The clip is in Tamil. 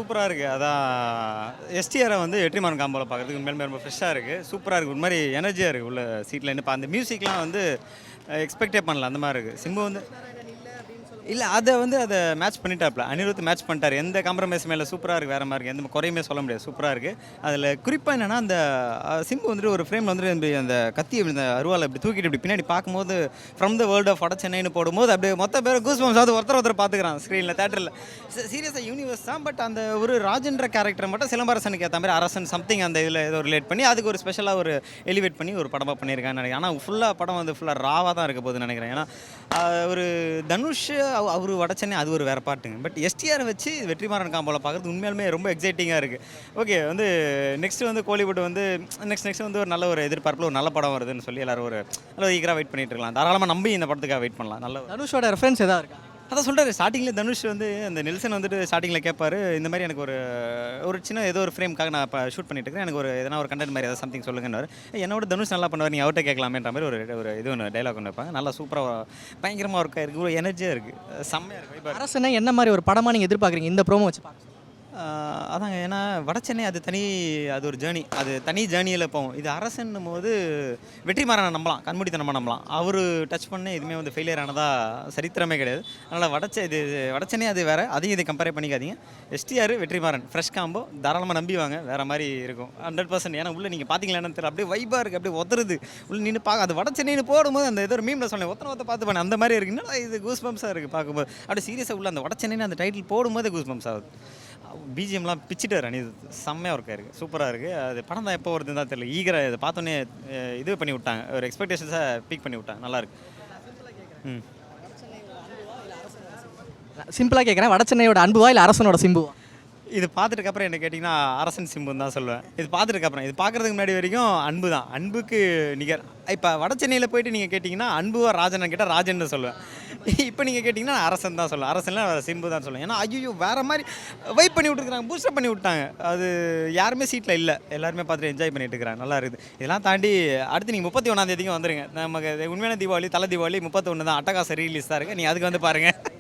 சூப்பரா இருக்கு. அதான் எஸ்டிஆரை வந்து வெற்றிமாறன் காம்போல பார்க்கறதுக்கு உண்மையாலுமே ரொம்ப ஃப்ரெஷ்ஷா இருக்கு. சூப்பரா இருக்கு. ஒரு மாரி எனர்ஜியா இருக்கு உள்ள சீட்ல நின்னு. அந்த மியூசிக்லாம் வந்து எக்ஸ்பெக்டே பண்ணல. அந்த மாரி இருக்கு. சிம்பு வந்து இல்ல அத மேட்ச் பண்ணிட்டாப்ல. அனிருத் மேட்ச் பண்ணிட்டாரு. எந்த காம்ப்ரமைஸுமே இல்ல. சூப்பரா இருக்கு. வேற மாரி இருக்கு. எந்த குறையுமே சொல்ல முடியாது. சூப்பரா இருக்கு. அதில குறிப்பா என்னன்னா, அந்த சிம்பு வந்துட்டு ஒரு ஃப்ரேம்ல வந்துட்டு அந்த கத்திய இந்த அருவாள இப்படி தூக்கிட்டு இப்படி பின்னாடி பார்க்கும்போது, ஃப்ரம் த வேர்ல்ட் ஆஃப் வட சென்னைன்னு போடும்போது, அப்படியே மொத்த பேரும் கூஸ் பம்ப்ஸ் ஆகுது. ஒருத்தர் பார்த்துக்கிறான் ஸ்க்ரீன்ல தியேட்டர்ல. சீரியஸா யூனிவர்ஸ் தான். பட் அந்த ஒரு ராஜன்ற கேரக்டர் மட்டும் சிலம்பரசனுக்கு ஏத்த மாரி அரசன் சம்திங் அந்த இதில ஏதோ ரிலேட் பண்ணி, அதுக்கு ஒரு ஸ்பெஷலா ஒரு எலிவேட் பண்ணி ஒரு படமா பண்ணியிருக்காங்கன்னு நினைக்கிறேன். ஆனா ஃபுல்லா படம் வந்து ஃபுல்லா ராவா தான் இருக்க போகுதுன்னு நினைக்கிறேன். ஏன்னா, ஒரு தனுஷ் அவரு வட சென்னை அது ஒரு வேற பாட்டுங்க. பட் எஸ்டிஆரை வச்சு வெற்றிமாறன் காம்போல பார்க்குறது உண்மையாலுமே ரொம்ப எக்ஸைட்டிங்கா இருக்கு. ஓகே வந்து நெக்ஸ்ட் வந்து கோலிவுட் வந்து நெக்ஸ்ட் வந்து ஒரு நல்ல ஒரு எதிர்பார்ப்புல ஒரு நல்ல படம் வருதுன்னு சொல்லி எல்லாரும் ஒரு நல்ல ஈகரா வெயிட் பண்ணிட்டு இருக்கலாம். தாராளமா நம்பி இந்த படத்துக்காக வெயிட் பண்ணலாம். நல்ல தனுஷோட ரெஃபரன்ஸ் எதா இருக்கா? அதான் சொல்றாரு ஸ்டார்டிங்ல தனுஷ் வந்து அந்த நெல்சன் வந்துட்டு ஸ்டார்டிங்ல கேட்பாரு. இந்த மாதிரி எனக்கு ஒரு சின்ன ஏதோ ஒரு ஃப்ரேம்க்காக நான் இப்போ ஷூட் பண்ணிட்டு இருக்கேன். எனக்கு ஒரு எதனா ஒரு கண்டென்ட் மாதிரி ஏதாவது சம்திங் சொல்லுங்கன்னாரு. என்னோட தனுஷ் நல்லா பண்ணுவார். நீ அவர்கிட்ட கேட்கலாமேன்ற மாதிரி ஒரு இது ஒன்று டைலாக் ஒன்று வைப்பாங்க. நல்லா சூப்பராக பயங்கரமாக ஒர்க் ஆயிருக்கு. ஒரு எனர்ஜியாக இருக்குது. செம்மையாக இருக்குது. இப்போ அரசனை என்ன மாதிரி ஒரு படமா நீங்க எதிர்பார்க்குறீங்க இந்த ப்ரோமோ வச்சு பார்க்க? அதாங்க ஏன்னா வட சென்னை அது ஒரு ஜேர்னி. அது தனி ஜேர்னியில் போகும். இது அரசன்னும் போது வெற்றிமாறனை நம்பலாம். கண்மூடித்தனமாக நம்பலாம். அவர் டச் பண்ண எதுவுமே வந்து ஃபெயிலியர் ஆனதா சரித்திரமே கிடையாது. அதனால் வட சென்னை அது வேறு. அதையும் இதை கம்பேர் பண்ணிக்காதீங்க. எஸ்டிஆர் வெற்றிமாறன் ஃப்ரெஷ் காம்போ தாராளமாக நம்பிவாங்க. வேறு மாதிரி இருக்கும் 100%. ஏன்னா உள்ளே நீங்கள் பார்த்தீங்களான்னு தெரியல. அப்படியே வைபாக இருக்குது. அப்படியே ஒத்துருது உள்ளே நின்று பார்க்க. அது வட சென்னைன்னு போடும்போது அந்த ஏதோ ஒரு மீமில் சொன்னேன். ஒருத்த பார்த்து பண்ணேன். அந்த மாதிரி இருக்குன்னா இது கூஸ் பம்ப்ஸாக இருக்குது பார்க்கும்போது. அப்படியே சீரியஸாக உள்ள அந்த வட சென்னைன்னு அந்த டைட்டில் போடும்போது கூஸ் பம்ப்ஸ் ஆகுது. பிஜிஎம்லாம் பிச்சுட்டார் அனிருத். செம்மையாக ஒர்க்காக இருக்குது. சூப்பராக இருக்குது. அது படம் தான் எப்போ வருதுன்னு தான் தெரியல. ஈகராக இதை பார்த்தோன்னே இது பண்ணி விட்டாங்க. ஒரு எக்ஸ்பெக்டேஷன்ஸை பீக் பண்ணி விட்டாங்க. நல்லாயிருக்கு. ம் சிம்பிளா கேட்குறேன். வட சென்னையோட அன்புவா இல்லை அரசனோட சிம்புவா? இது பார்த்துட்டுக்கப்புறம் என்ன கேட்டிங்கன்னா அரசன் சிம்புன்னு தான் சொல்லுவேன். இது பார்த்துட்டுக்கப்புறம் இது பார்க்குறதுக்கு முன்னாடி வரைக்கும் அன்பு தான். அன்புக்கு நிகர். இப்போ வட சென்னையில் போயிட்டு நீங்கள் கேட்டிங்கன்னா அன்புவா ராஜன் கேட்டால் ராஜன் சொல்லுவேன். இப்போ நீங்கள் கேட்டிங்கன்னா அரசன் தான் சொல்லுவேன். அரசன்லாம் சிம்பு தான் சொல்லுவேன். ஏன்னா ஐயோ வேறு மாதிரி வைப் பண்ணி விட்டுருக்காங்க. பூஸ்டப் பண்ணி விட்டாங்க. அது யாருமே சீட்டில் இல்லை. எல்லாருமே பார்த்துட்டு என்ஜாய் பண்ணிட்டு இருக்கிறாங்க. நல்லா இருக்குது. இதெல்லாம் தாண்டி அடுத்து நீங்கள் 31 தேதிக்கும் வந்துருங்க. நமக்கு உண்மையான தீபாவளி தலை தீபாவளி 31 தான். அட்டகாச ரீலீஸ் தான் இருக்குது. நீங்கள் அதுக்கு வந்து பாருங்கள்.